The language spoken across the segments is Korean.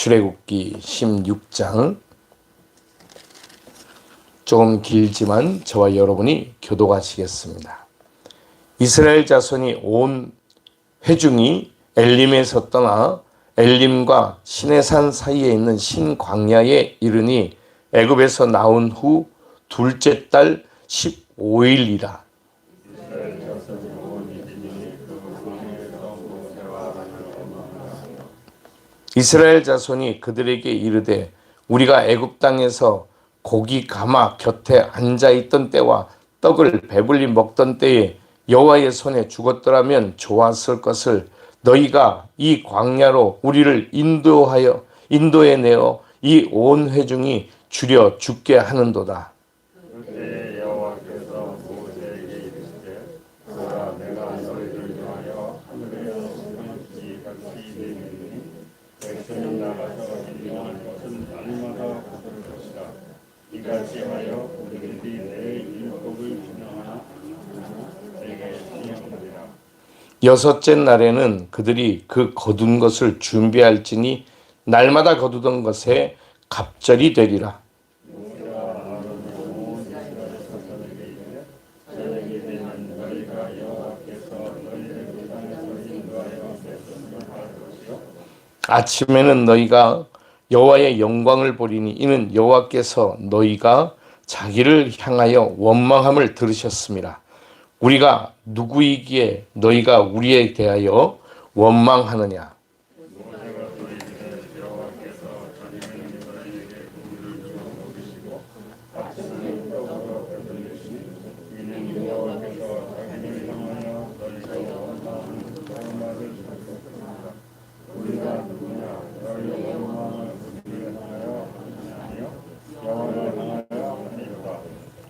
출애굽기 16장, 조금 길지만 저와 여러분이 교도하시겠습니다. 이스라엘 자손이 온 회중이 엘림에서 떠나 엘림과 시내산 사이에 있는 신광야에 이르니 애굽에서 나온 후 둘째 달 15일이라. 이스라엘 자손이 그들에게 이르되 우리가 애굽 땅에서 고기 가마 곁에 앉아 있던 때와 떡을 배불리 먹던 때에 여호와의 손에 죽었더라면 좋았을 것을 너희가 이 광야로 우리를 인도에 내어 이 온 회중이 줄여 죽게 하는도다. 그때 여호와께서 모세에게 이르시되 보라 내가 너희를 위하여 하늘에 햇빛이 같이 내리니 백성이 나가서 일용할 것은 날마다 거둘 것이다. 이같이 하여 우리들이 내 율법을 준행하나 내게 시행하리라. 여섯째 날에는 그들이 그 거둔 것을 준비할지니 날마다 거두던 것에 갑절이 되리라. 아침에는 너희가 여호와의 영광을 보리니 이는 여호와께서 너희가 자기를 향하여 원망함을 들으셨습니다. 우리가 누구이기에 너희가 우리에 대하여 원망하느냐.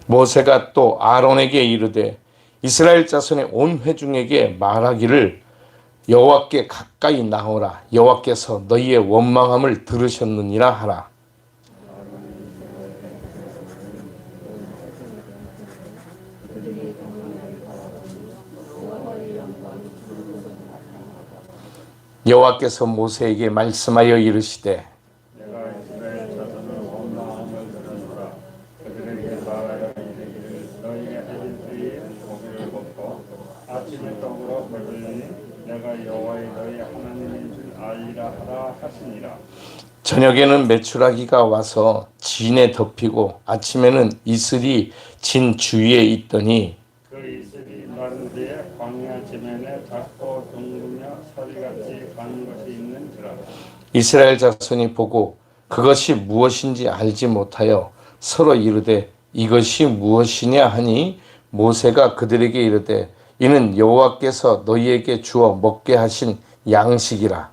모세가 또 아론에게 이르되 이스라엘 자손의 온 회중에게 말하기를 여호와께 가까이 나오라. 여호와께서 너희의 원망함을 들으셨느니라 하라. 여호와께서 모세에게 말씀하여 이르시되 내가 이스라엘 자손을 원망함을 들으노라. 그들에게 말하여 이르기를 너희의 아들들이 고기를 먹고 아침에 떡으로 배불리니 내가 여호와의 너희 하나님인 줄 알리라 하라 하시니라. 저녁에는 메추라기가 와서 진에 덮이고 아침에는 이슬이 진 주위에 있더니 그 이슬이 마른 뒤에 광야 지면에 작고 둥그며 서리같이 간 것이 있는지라. 이스라엘 자손이 보고 그것이 무엇인지 알지 못하여 서로 이르되 이것이 무엇이냐 하니 모세가 그들에게 이르되 이는 여호와께서 너희에게 주어 먹게 하신 양식이라.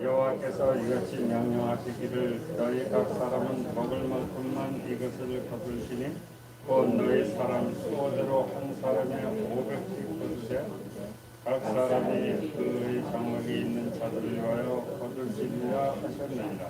여호와께서 이같이 명령하시기를 너희 각 사람은 먹을 만큼만 이것을 거둘지니 곧 너희 사람 수호대로 한 사람이 500씩 거두되 각 사람이 그의 장막이 있는 자들을 위하여 거둘지니라 하셨느니라.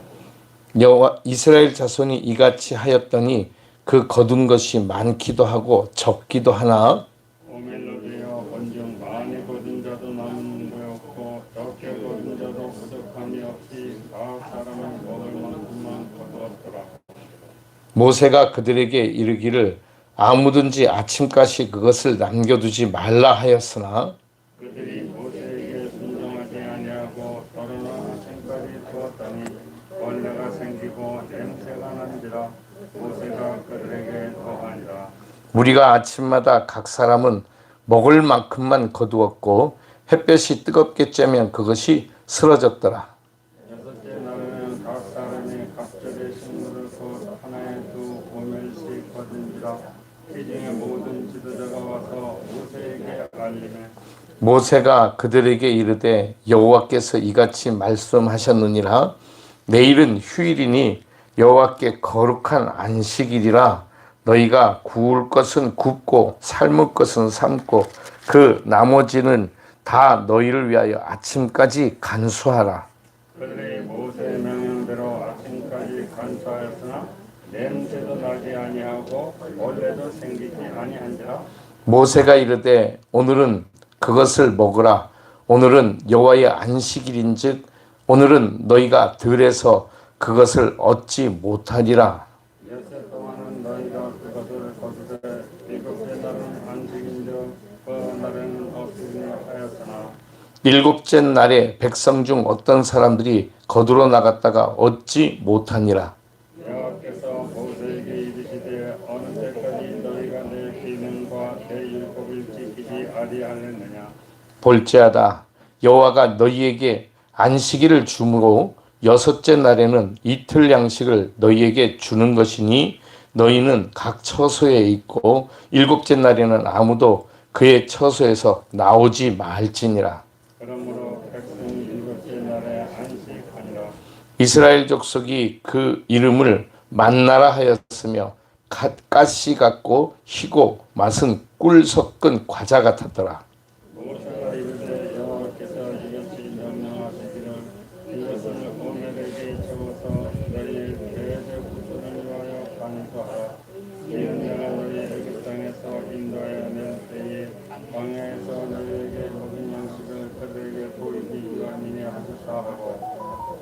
여호와 이스라엘 자손이 이같이 하였더니 그 거둔 것이 많기도 하고 적기도 하나 오멜로 되어 본중 많이 거둔 자도 남은 거였고 적게 거둔 자도 부족함이 없이 각 사람은 먹을 만큼만 거두었더라. 모세가 그들에게 이르기를 아무든지 아침까지 그것을 남겨두지 말라 하였으나 그들이 모세에게 순종하지 아니하고 더러나 아침까지 두었더니 벌레가 생기고 냄새가 난지라. 모세가 그들에게 더하니라. 우리가 아침마다 각 사람은 먹을 만큼만 거두었고 햇볕이 뜨겁게 쬐면 그것이 쓰러졌더라. 여섯째 날에는 각 사람이 각절의 식물을 곧 하나에 두 오멜씩 거둔지라. 회중의 모든 지도자가 와서 모세에게 알리매 모세가 그들에게 이르되 여호와께서 이같이 말씀하셨느니라. 내일은 휴일이니 여호와께 거룩한 안식일이라. 너희가 구울 것은 굽고 삶을 것은 삶고 그 나머지는 다 너희를 위하여 아침까지 간수하라. 그들이 모세의 명령대로 아침까지 간수하였으나 냄새도 나지 아니하고 벌레도 생기지 아니한지라. 모세가 이르되 오늘은 그것을 먹으라. 오늘은 여호와의 안식일인즉 오늘은 너희가 들에서 그것을 얻지 못하리라. 엿새 동안은 너희가 그것을 거두되 일곱째 날은 안식인즉 그 날에는 없으리니 하였으나 일곱째 날에 백성 중 어떤 사람들이 거두러 나갔다가 얻지 못하니라. 여호와께서 모세에게 이르시되 어느 때까지 너희가 내 기능과 내 율법을 지키지 아니하였느냐. 볼지어다 여호와가 너희에게 안식일을 주므로 여섯째 날에는 이틀 양식을 너희에게 주는 것이니 너희는 각 처소에 있고 일곱째 날에는 아무도 그의 처소에서 나오지 말지니라. 그러므로 백성이 일곱째 날에 안식하니라. 이스라엘 족속이 그 이름을 만나라 하였으며 가시 같고 희고 맛은 꿀 섞은 과자 같았더라. 모세가 이르되 여호와께서 이같이 명령하시기를 이것을 오멜에게 적어서 너희 대제후손을 위하여 간수하라. 이는 내가 너희 애굽 땅에서 인도하여 낸 때에 광야에서 너희에게 먹은 양식을 그들에게 보이기 위함이니 하소서 하고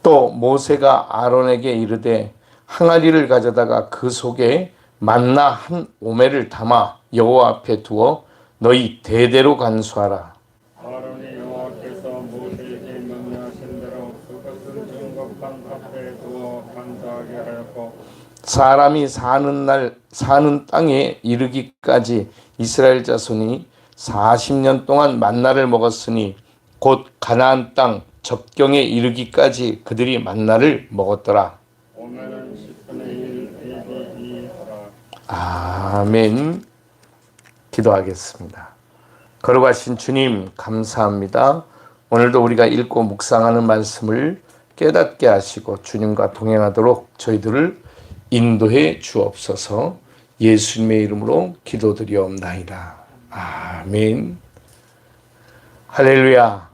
또 모세가 아론에게 이르되 항아리를 가져다가 그 속에 만나 한 오멜을 담아 여호와 앞에 두어 너희 대대로 간수하라. 아론이 여호와께서 모세에게 명령하신 대로 그것을 증거판 앞에 두어 간수하게 하였고 사람이 사는 땅에 이르기까지 이스라엘 자손이 40년 동안 만나를 먹었으니 곧 가나안 땅 접경에 이르기까지 그들이 만나를 먹었더라. 오늘은 10분의 1 AD 2하라. 아멘. 기도하겠습니다. 거룩하신 주님 감사합니다. 오늘도 우리가 읽고 묵상하는 말씀을 깨닫게 하시고 주님과 동행하도록 저희들을 인도해 주옵소서. 예수님의 이름으로 기도드리옵나이다. 아멘. 할렐루야.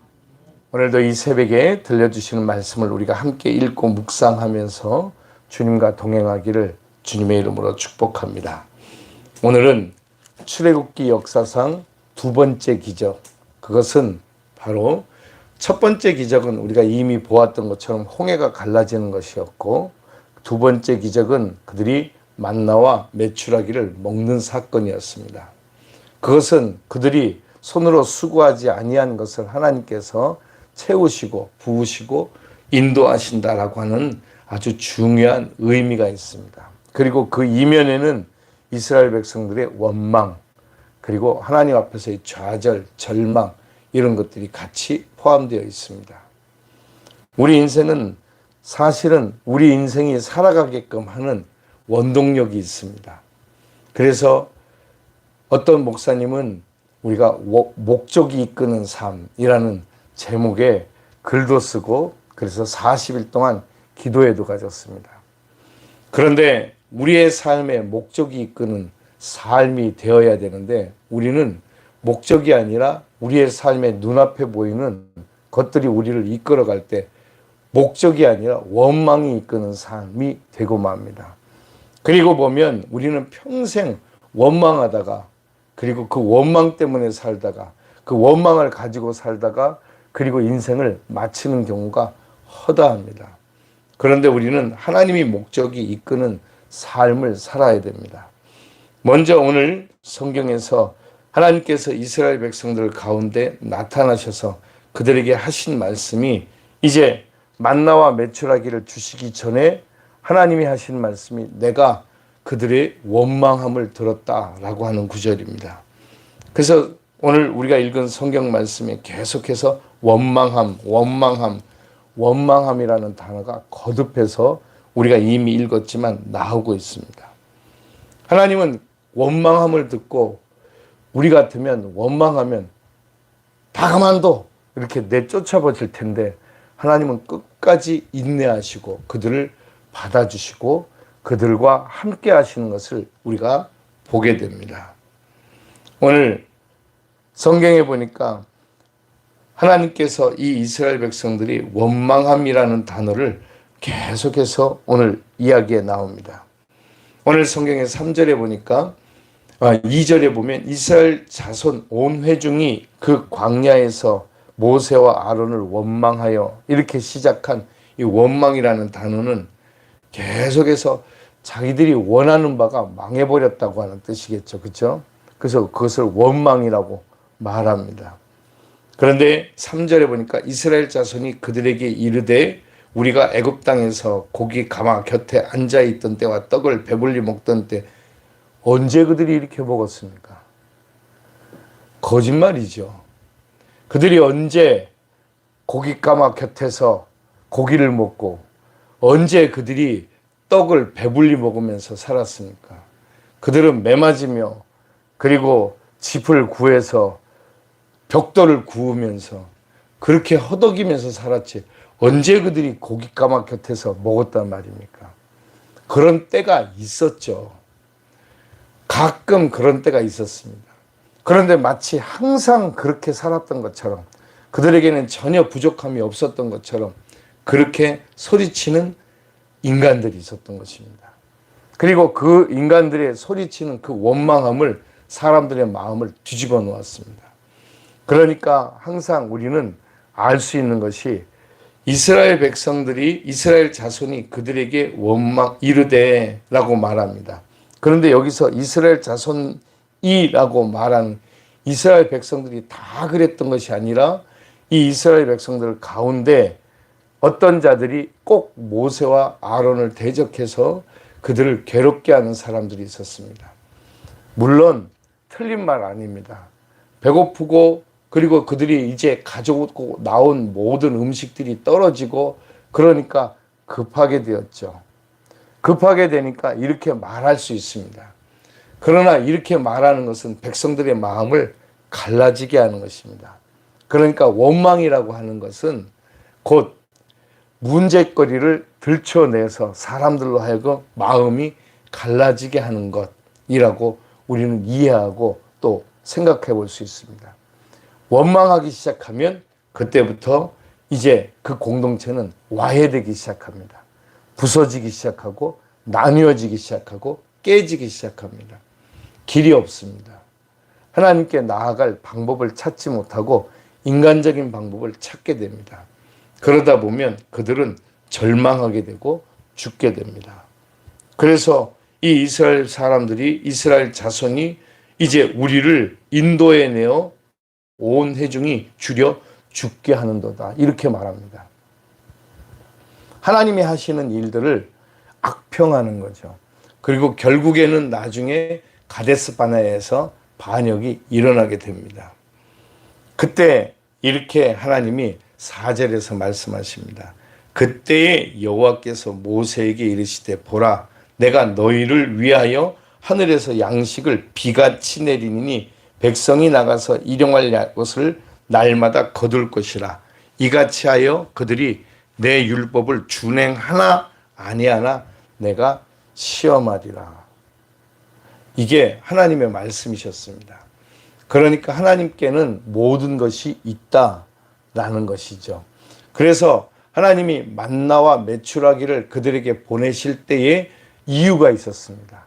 오늘도 이 새벽에 들려주시는 말씀을 우리가 함께 읽고 묵상하면서 주님과 동행하기를 주님의 이름으로 축복합니다. 오늘은 출애굽기 역사상 두 번째 기적, 그것은 바로 첫 번째 기적은 우리가 이미 보았던 것처럼 홍해가 갈라지는 것이었고, 두 번째 기적은 그들이 만나와 메추라기를 먹는 사건이었습니다. 그것은 그들이 손으로 수고하지 아니한 것을 하나님께서 채우시고 부으시고 인도하신다라고 하는 아주 중요한 의미가 있습니다. 그리고 그 이면에는 이스라엘 백성들의 원망, 그리고 하나님 앞에서의 좌절, 절망, 이런 것들이 같이 포함되어 있습니다. 우리 인생은 사실은 우리 인생이 살아가게끔 하는 원동력이 있습니다. 그래서 어떤 목사님은 우리가 목적이 이끄는 삶이라는 제목의 글도 쓰고 그래서 40일 동안 기도회도 가졌습니다. 그런데 우리의 삶에 목적이 이끄는 삶이 되어야 되는데 우리는 목적이 아니라 우리의 삶의 눈앞에 보이는 것들이 우리를 이끌어갈 때 목적이 아니라 원망이 이끄는 삶이 되고 맙니다. 그리고 보면 우리는 평생 원망하다가 그리고 그 원망 때문에 살다가 그 원망을 가지고 살다가 그리고 인생을 마치는 경우가 허다합니다. 그런데 우리는 하나님이 목적이 이끄는 삶을 살아야 됩니다. 먼저 오늘 성경에서 하나님께서 이스라엘 백성들 가운데 나타나셔서 그들에게 하신 말씀이 이제 만나와 메추라기를 주시기 전에 하나님이 하신 말씀이 내가 그들의 원망함을 들었다라고 하는 구절입니다. 그래서 오늘 우리가 읽은 성경 말씀에 계속해서 원망함이라는 단어가 거듭해서 우리가 이미 읽었지만 나오고 있습니다. 하나님은 원망함을 듣고 우리 같으면 원망하면 다 가만둬 이렇게 내쫓아 버릴 텐데 하나님은 끝까지 인내하시고 그들을 받아주시고 그들과 함께 하시는 것을 우리가 보게 됩니다. 오늘 성경에 보니까 하나님께서 이 이스라엘 백성들이 원망함이라는 단어를 계속해서 오늘 이야기에 나옵니다. 오늘 성경의 3절에 보니까 2절에 보면 이스라엘 자손 온 회중이 그 광야에서 모세와 아론을 원망하여 이렇게 시작한 이 원망이라는 단어는 계속해서 자기들이 원하는 바가 망해버렸다고 하는 뜻이겠죠. 그렇죠? 그래서 그것을 원망이라고 말합니다. 그런데 3절에 보니까 이스라엘 자손이 그들에게 이르되 우리가 애굽 땅에서 고기 가마 곁에 앉아 있던 때와 떡을 배불리 먹던 때 언제 그들이 이렇게 먹었습니까? 거짓말이죠. 그들이 언제 고기 가마 곁에서 고기를 먹고 언제 그들이 떡을 배불리 먹으면서 살았습니까? 그들은 매맞으며 그리고 짚을 구해서 벽돌을 구우면서 그렇게 허덕이면서 살았지 언제 그들이 고기 가마 곁에서 먹었단 말입니까? 그런 때가 있었죠. 가끔 그런 때가 있었습니다. 그런데 마치 항상 그렇게 살았던 것처럼 그들에게는 전혀 부족함이 없었던 것처럼 그렇게 소리치는 인간들이 있었던 것입니다. 그리고 그 인간들의 소리치는 그 원망함을 사람들의 마음을 뒤집어 놓았습니다. 그러니까 항상 우리는 알 수 있는 것이 이스라엘 백성들이 이스라엘 자손이 그들에게 원망 이르되라고 말합니다. 그런데 여기서 이스라엘 자손이라고 말하는 이스라엘 백성들이 다 그랬던 것이 아니라 이 이스라엘 백성들 가운데 어떤 자들이 꼭 모세와 아론을 대적해서 그들을 괴롭게 하는 사람들이 있었습니다. 물론 틀린 말 아닙니다. 배고프고 그리고 그들이 이제 가져오고 나온 모든 음식들이 떨어지고 그러니까 급하게 되었죠. 급하게 되니까 이렇게 말할 수 있습니다. 그러나 이렇게 말하는 것은 백성들의 마음을 갈라지게 하는 것입니다. 그러니까 원망이라고 하는 것은 곧 문제거리를 들춰내서 사람들로 하여금 마음이 갈라지게 하는 것이라고 우리는 이해하고 또 생각해 볼 수 있습니다. 원망하기 시작하면 그때부터 이제 그 공동체는 와해되기 시작합니다. 부서지기 시작하고 나뉘어지기 시작하고 깨지기 시작합니다. 길이 없습니다. 하나님께 나아갈 방법을 찾지 못하고 인간적인 방법을 찾게 됩니다. 그러다 보면 그들은 절망하게 되고 죽게 됩니다. 그래서 이 이스라엘 사람들이 이스라엘 자손이 이제 우리를 인도에 내어 온 회중이 줄여 죽게 하는도다 이렇게 말합니다. 하나님이 하시는 일들을 악평하는 거죠. 그리고 결국에는 나중에 가데스 바네아에서 반역이 일어나게 됩니다. 그때 이렇게 하나님이 4절에서 말씀하십니다. 그때에 여호와께서 모세에게 이르시되 보라 내가 너희를 위하여 하늘에서 양식을 비같이 내리니 백성이 나가서 일용할 것을 날마다 거둘 것이라 이같이 하여 그들이 내 율법을 준행하나 아니하나 내가 시험하리라. 이게 하나님의 말씀이셨습니다. 그러니까 하나님께는 모든 것이 있다라는 것이죠. 그래서 하나님이 만나와 메추라기를 그들에게 보내실 때에 이유가 있었습니다.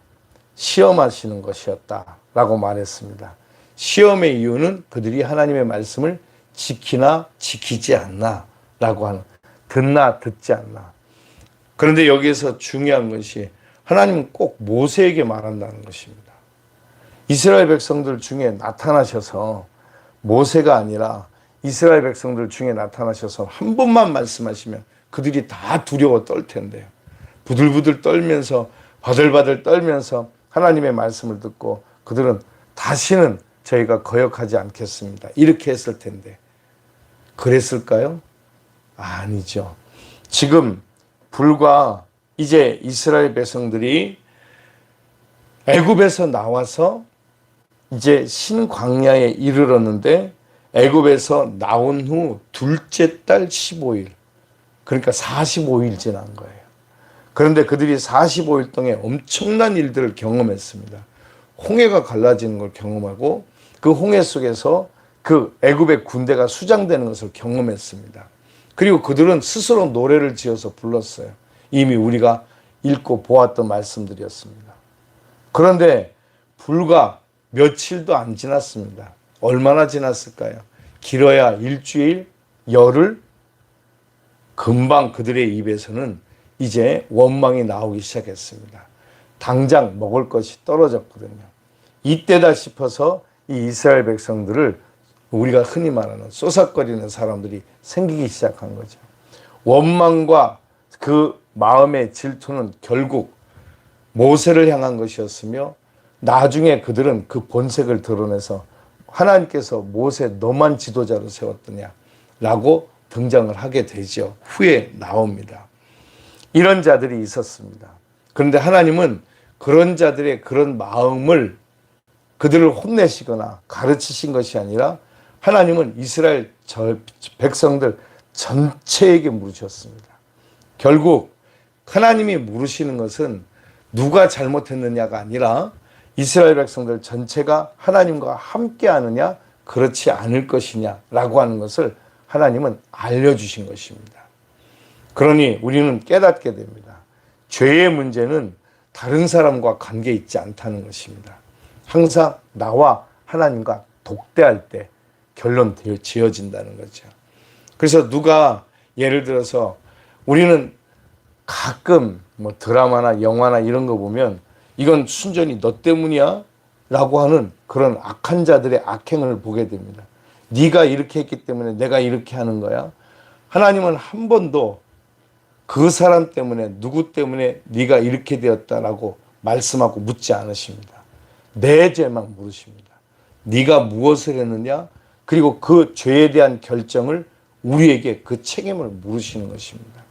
시험하시는 것이었다라고 말했습니다. 시험의 이유는 그들이 하나님의 말씀을 지키나 지키지 않나라고 하는 듣나 듣지 않나. 그런데 여기에서 중요한 것이 하나님은 꼭 모세에게 말한다는 것입니다. 이스라엘 백성들 중에 나타나셔서 모세가 아니라 이스라엘 백성들 중에 나타나셔서 한 번만 말씀하시면 그들이 다 두려워 떨 텐데요. 부들부들 떨면서 바들바들 떨면서 하나님의 말씀을 듣고 그들은 다시는 저희가 거역하지 않겠습니다. 이렇게 했을 텐데 그랬을까요? 아니죠. 지금 불과 이제 이스라엘 백성들이 애굽에서 나와서 이제 신광야에 이르렀는데 애굽에서 나온 후 둘째 달 15일 그러니까 45일 지난 거예요. 그런데 그들이 45일 동안 엄청난 일들을 경험했습니다. 홍해가 갈라지는 걸 경험하고 그 홍해 속에서 그 애굽의 군대가 수장되는 것을 경험했습니다. 그리고 그들은 스스로 노래를 지어서 불렀어요. 이미 우리가 읽고 보았던 말씀들이었습니다. 그런데 불과 며칠도 안 지났습니다. 얼마나 지났을까요? 길어야 일주일, 열흘, 금방 그들의 입에서는 이제 원망이 나오기 시작했습니다. 당장 먹을 것이 떨어졌거든요. 이때다 싶어서 이 이스라엘 백성들을 우리가 흔히 말하는 쏘삭거리는 사람들이 생기기 시작한 거죠. 원망과 그 마음의 질투는 결국 모세를 향한 것이었으며 나중에 그들은 그 본색을 드러내서 하나님께서 모세 너만 지도자로 세웠더냐라고 등장을 하게 되죠. 후에 나옵니다. 이런 자들이 있었습니다. 그런데 하나님은 그런 자들의 그런 마음을 그들을 혼내시거나 가르치신 것이 아니라 하나님은 이스라엘 백성들 전체에게 물으셨습니다. 결국 하나님이 물으시는 것은 누가 잘못했느냐가 아니라 이스라엘 백성들 전체가 하나님과 함께 하느냐 그렇지 않을 것이냐라고 하는 것을 하나님은 알려주신 것입니다. 그러니 우리는 깨닫게 됩니다. 죄의 문제는 다른 사람과 관계 있지 않다는 것입니다. 항상 나와 하나님과 독대할 때 결론 지어진다는 거죠. 그래서 누가 예를 들어서 우리는 가끔 뭐 드라마나 영화나 이런 거 보면 이건 순전히 너 때문이야 라고 하는 그런 악한 자들의 악행을 보게 됩니다. 네가 이렇게 했기 때문에 내가 이렇게 하는 거야. 하나님은 한 번도 그 사람 때문에 누구 때문에 네가 이렇게 되었다라고 말씀하고 묻지 않으십니다. 내 죄만 물으십니다. 네가 무엇을 했느냐 그리고 그 죄에 대한 결정을 우리에게 그 책임을 물으시는 것입니다.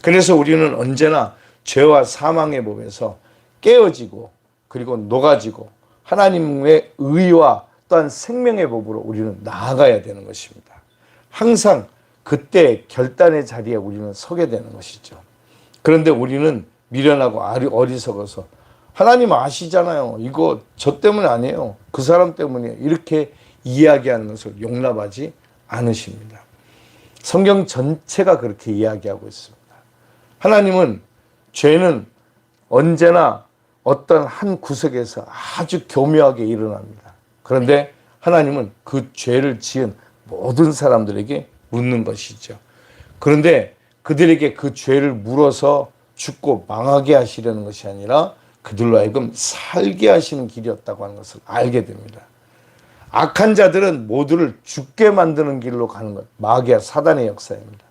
그래서 우리는 언제나 죄와 사망의 법에서 깨어지고 그리고 녹아지고 하나님의 의와 또한 생명의 법으로 우리는 나아가야 되는 것입니다. 항상 그때 결단의 자리에 우리는 서게 되는 것이죠. 그런데 우리는 미련하고 어리석어서 하나님 아시잖아요. 이거 저 때문 아니에요. 그 사람 때문이에요. 이렇게 이야기하는 것을 용납하지 않으십니다. 성경 전체가 그렇게 이야기하고 있습니다. 하나님은 죄는 언제나 어떤 한 구석에서 아주 교묘하게 일어납니다. 그런데 하나님은 그 죄를 지은 모든 사람들에게 묻는 것이죠. 그런데 그들에게 그 죄를 물어서 죽고 망하게 하시려는 것이 아니라 그들로 하여금 살게 하시는 길이었다고 하는 것을 알게 됩니다. 악한 자들은 모두를 죽게 만드는 길로 가는 것, 마귀와 사단의 역사입니다.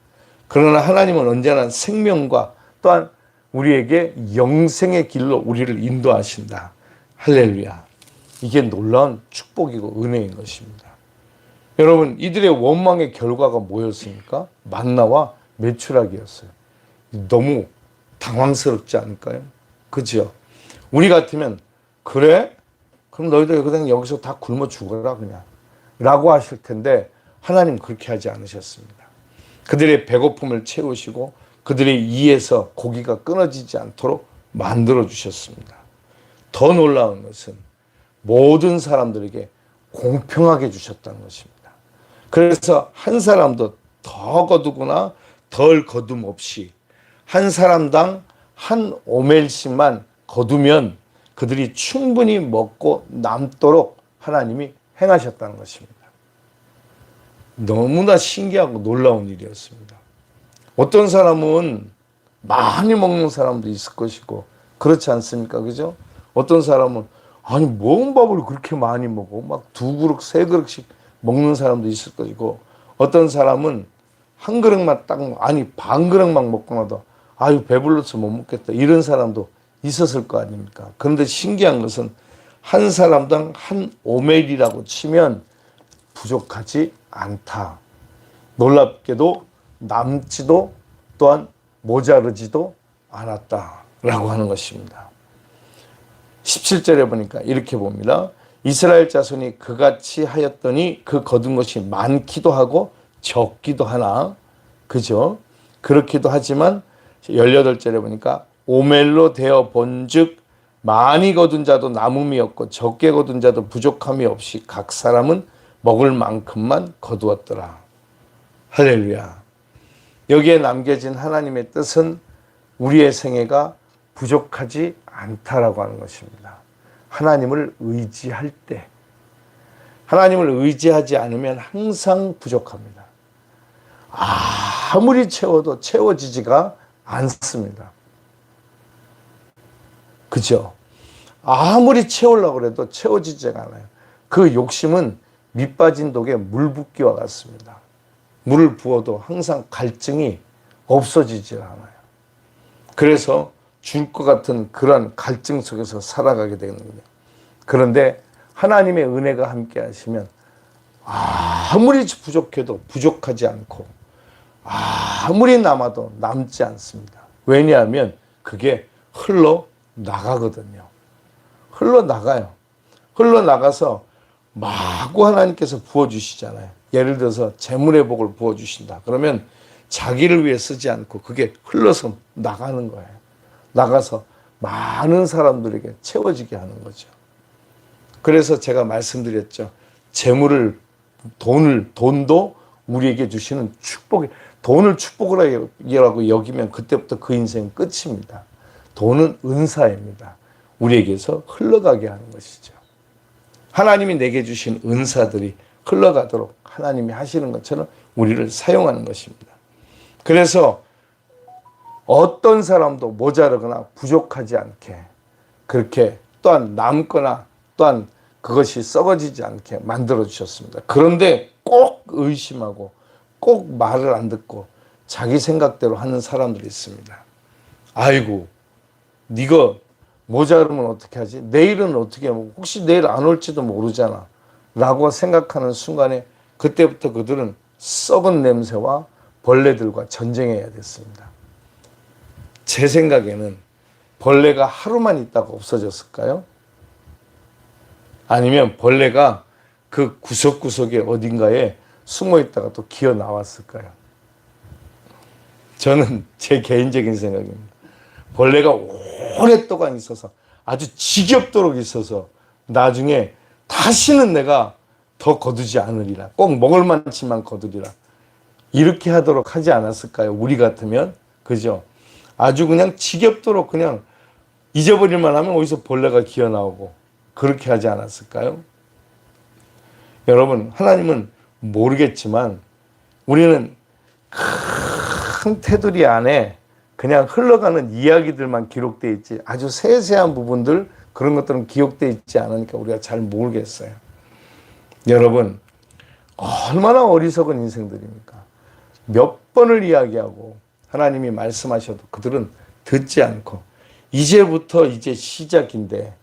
그러나 하나님은 언제나 생명과 또한 우리에게 영생의 길로 우리를 인도하신다. 할렐루야. 이게 놀라운 축복이고 은혜인 것입니다. 여러분, 이들의 원망의 결과가 뭐였습니까? 만나와 메추라기였어요. 너무 당황스럽지 않을까요? 그죠? 우리 같으면 그래? 그럼 너희들 그냥 여기서 다 굶어 죽어라 그냥 라고 하실 텐데 하나님 그렇게 하지 않으셨습니다. 그들의 배고픔을 채우시고 그들의 이에서 고기가 끊어지지 않도록 만들어 주셨습니다. 더 놀라운 것은 모든 사람들에게 공평하게 주셨다는 것입니다. 그래서 한 사람도 더 거두거나 덜 거둠 없이 한 사람당 한 오멜씩만 거두면 그들이 충분히 먹고 남도록 하나님이 행하셨다는 것입니다. 너무나 신기하고 놀라운 일이었습니다. 어떤 사람은 많이 먹는 사람도 있을 것이고 그렇지 않습니까? 그죠? 어떤 사람은 아니 뭔 밥을 그렇게 많이 먹어? 막 2그릇, 3그릇씩 먹는 사람도 있을 것이고 어떤 사람은 한 그릇만 딱 아니 반 그릇만 먹고 나도 아유 배불러서 못 먹겠다 이런 사람도 있었을 거 아닙니까? 그런데 신기한 것은 한 사람당 한 오멜이라고 치면 부족하지 않다. 놀랍게도 남지도 또한 모자르지도 않았다라고 하는 것입니다. 17절에 보니까 이렇게 봅니다. 이스라엘 자손이 그같이 하였더니 그 거둔 것이 많기도 하고 적기도 하나 그죠? 그렇기도 하지만 18절에 보니까 오멜로 되어 본즉 많이 거둔 자도 남음이 없고 적게 거둔 자도 부족함이 없이 각 사람은 먹을 만큼만 거두었더라. 할렐루야. 여기에 남겨진 하나님의 뜻은 우리의 생애가 부족하지 않다라고 하는 것입니다. 하나님을 의지할 때, 하나님을 의지하지 않으면 항상 부족합니다. 아무리 채워도 채워지지가 않습니다. 그죠? 아무리 채우려고 해도 채워지지가 않아요. 그 욕심은 밑 빠진 독에 물 붓기와 같습니다. 물을 부어도 항상 갈증이 없어지지 않아요. 그래서 죽을 것 같은 그런 갈증 속에서 살아가게 되는 거예요. 그런데 하나님의 은혜가 함께 하시면 아무리 부족해도 부족하지 않고 아무리 남아도 남지 않습니다. 왜냐하면 그게 흘러나가거든요. 흘러나가요. 흘러나가서 마구 하나님께서 부어주시잖아요. 예를 들어서 재물의 복을 부어주신다. 그러면 자기를 위해 쓰지 않고 그게 흘러서 나가는 거예요. 나가서 많은 사람들에게 채워지게 하는 거죠. 그래서 제가 말씀드렸죠. 돈도 우리에게 주시는 축복이, 돈을 축복이라고 여기면 그때부터 그 인생 끝입니다. 돈은 은사입니다. 우리에게서 흘러가게 하는 것이죠. 하나님이 내게 주신 은사들이 흘러가도록 하나님이 하시는 것처럼 우리를 사용하는 것입니다. 그래서 어떤 사람도 모자르거나 부족하지 않게, 그렇게 또한 남거나 또한 그것이 썩어지지 않게 만들어 주셨습니다. 그런데 꼭 의심하고 꼭 말을 안 듣고 자기 생각대로 하는 사람들이 있습니다. 아이고, 네가 모자르면 어떻게 하지? 내일은 어떻게 하고, 혹시 내일 안 올지도 모르잖아 라고 생각하는 순간에 그때부터 그들은 썩은 냄새와 벌레들과 전쟁해야 됐습니다. 제 생각에는 벌레가 하루만 있다가 없어졌을까요? 아니면 벌레가 그 구석구석에 어딘가에 숨어 있다가 또 기어 나왔을까요? 저는 제 개인적인 생각입니다. 벌레가 오랫동안 있어서 아주 지겹도록 있어서 나중에 다시는 내가 더 거두지 않으리라. 꼭 먹을 만치만 거두리라. 이렇게 하도록 하지 않았을까요? 우리 같으면. 그죠? 아주 그냥 지겹도록 그냥 잊어버릴만 하면 어디서 벌레가 기어 나오고 그렇게 하지 않았을까요? 여러분, 하나님은 모르겠지만 우리는 큰 테두리 안에 그냥 흘러가는 이야기들만 기록되어 있지 아주 세세한 부분들, 그런 것들은 기록되어 있지 않으니까 우리가 잘 모르겠어요. 여러분, 얼마나 어리석은 인생들입니까? 몇 번을 이야기하고 하나님이 말씀하셔도 그들은 듣지 않고, 이제부터 이제 시작인데,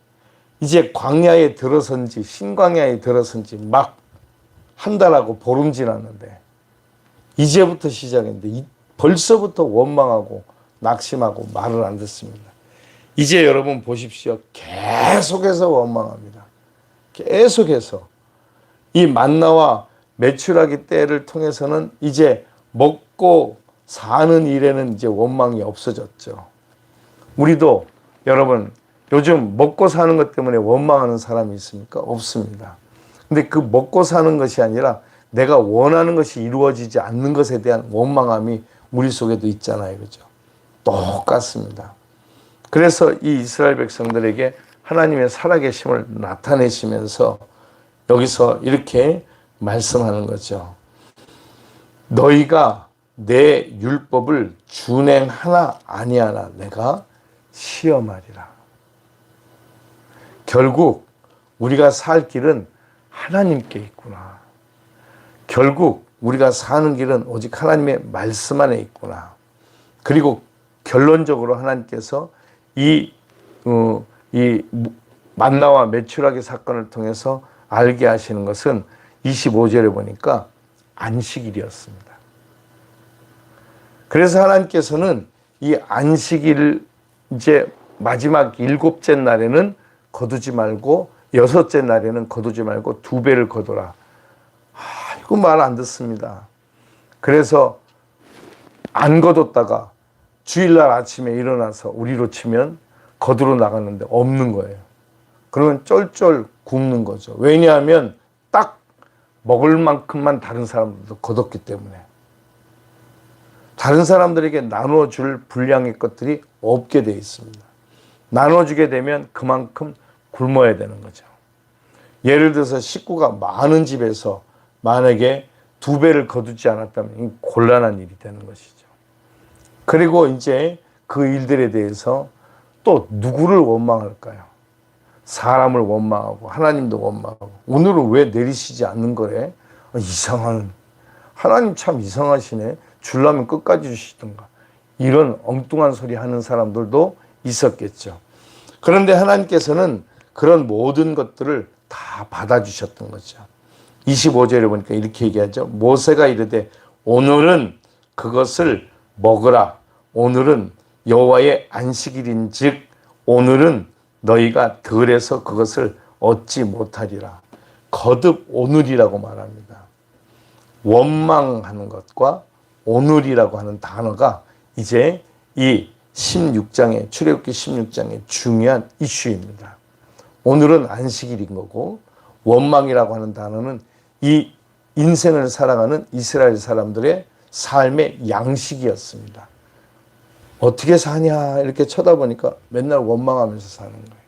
이제 광야에 들어선지 신광야에 들어선지 막 한 달하고 보름 지났는데 이제부터 시작인데 벌써부터 원망하고 낙심하고 말을 안 듣습니다. 이제 여러분 보십시오. 계속해서 원망합니다. 계속해서 이 만나와 메추라기 때를 통해서는 이제 먹고 사는 일에는 이제 원망이 없어졌죠. 우리도 여러분 요즘 먹고 사는 것 때문에 원망하는 사람이 있습니까? 없습니다. 근데 그 먹고 사는 것이 아니라 내가 원하는 것이 이루어지지 않는 것에 대한 원망함이 우리 속에도 있잖아요. 그죠? 똑같습니다. 그래서 이 이스라엘 백성들에게 하나님의 살아계심을 나타내시면서 여기서 이렇게 말씀하는 거죠. 너희가 내 율법을 준행하나 아니하나 내가 시험하리라. 결국 우리가 살 길은 하나님께 있구나. 결국 우리가 사는 길은 오직 하나님의 말씀 안에 있구나. 그리고 결론적으로 하나님께서 이 만나와 메추라기 사건을 통해서 알게 하시는 것은 25절에 보니까 안식일이었습니다. 그래서 하나님께서는 이 안식일을 이제 마지막 7째 날에는 거두지 말고 6째 날에는 거두지 말고 2배를 거둬라. 이거 말 안 듣습니다. 그래서 안 거뒀다가 주일날 아침에 일어나서 우리로 치면 거두러 나갔는데 없는 거예요. 그러면 쫄쫄 굶는 거죠. 왜냐하면 딱 먹을 만큼만 다른 사람들도 거뒀기 때문에. 다른 사람들에게 나눠줄 분량의 것들이 없게 되어 있습니다. 나눠주게 되면 그만큼 굶어야 되는 거죠. 예를 들어서 식구가 많은 집에서 만약에 2배를 거두지 않았다면 곤란한 일이 되는 것이죠. 그리고 이제 그 일들에 대해서 또 누구를 원망할까요? 사람을 원망하고 하나님도 원망하고 오늘은 왜 내리시지 않는 거래? 이상한 하나님 참 이상하시네. 주려면 끝까지 주시던가. 이런 엉뚱한 소리 하는 사람들도 있었겠죠. 그런데 하나님께서는 그런 모든 것들을 다 받아주셨던 거죠. 25절에 보니까 이렇게 얘기하죠. 모세가 이르되 오늘은 그것을 먹으라. 오늘은 여호와의 안식일인즉 오늘은 너희가 들에서 그것을 얻지 못하리라. 거듭 오늘이라고 말합니다. 원망하는 것과 오늘이라고 하는 단어가 이제 이 16장의 출애굽기 16장의 중요한 이슈입니다. 오늘은 안식일인 거고 원망이라고 하는 단어는 이 인생을 살아가는 이스라엘 사람들의 삶의 양식이었습니다. 어떻게 사냐 이렇게 쳐다보니까 맨날 원망하면서 사는 거예요.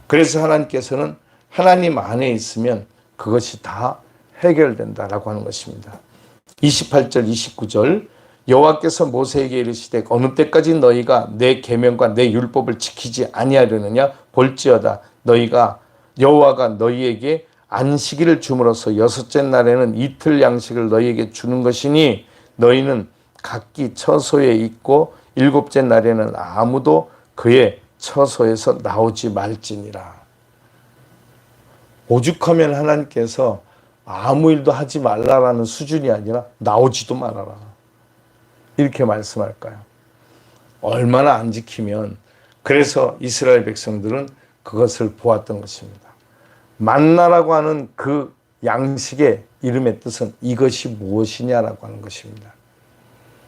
그래서 하나님께서는 하나님 안에 있으면 그것이 다 해결된다라고 하는 것입니다. 28절 29절 여호와께서 모세에게 이르시되 어느 때까지 너희가 내 계명과 내 율법을 지키지 아니하려느냐 볼지어다 너희가 여호와가 너희에게 안식일을 줌으로써 6째 날에는 이틀 양식을 너희에게 주는 것이니 너희는 각기 처소에 있고 7째 날에는 아무도 그의 처소에서 나오지 말지니라. 오죽하면 하나님께서 아무 일도 하지 말라라는 수준이 아니라 나오지도 말아라. 이렇게 말씀할까요? 얼마나 안 지키면 그래서 이스라엘 백성들은 그것을 보았던 것입니다. 만나라고 하는 그 양식의 이름의 뜻은 이것이 무엇이냐라고 하는 것입니다.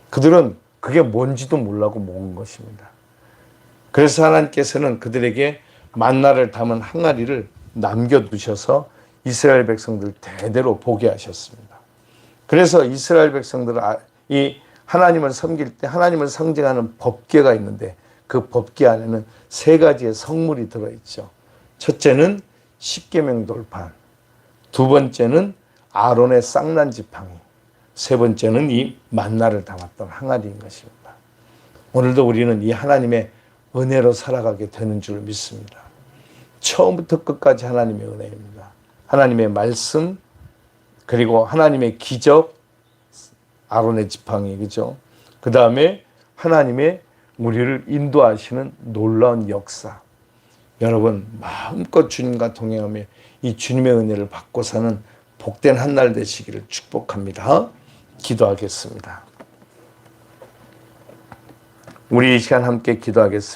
그들은 그게 뭔지도 모르고 먹은 것입니다. 그래서 하나님께서는 그들에게 만나를 담은 항아리를 남겨두셔서 이스라엘 백성들 대대로 보게 하셨습니다. 그래서 이스라엘 백성들은 이 하나님을 섬길 때 하나님을 상징하는 법궤가 있는데 그 법궤 안에는 3가지의 성물이 들어있죠. 첫째는 십계명 돌판, 2번째는 아론의 쌍난 지팡이, 3번째는 이 만나를 담았던 항아리인 것입니다. 오늘도 우리는 이 하나님의 은혜로 살아가게 되는 줄 믿습니다. 처음부터 끝까지 하나님의 은혜입니다. 하나님의 말씀, 그리고 하나님의 기적, 아론의 지팡이, 그죠? 그 다음에 하나님의 우리를 인도하시는 놀라운 역사. 여러분 마음껏 주님과 동행하며 이 주님의 은혜를 받고 사는 복된 한 날 되시기를 축복합니다. 기도하겠습니다. 우리 이 시간 함께 기도하겠습니다.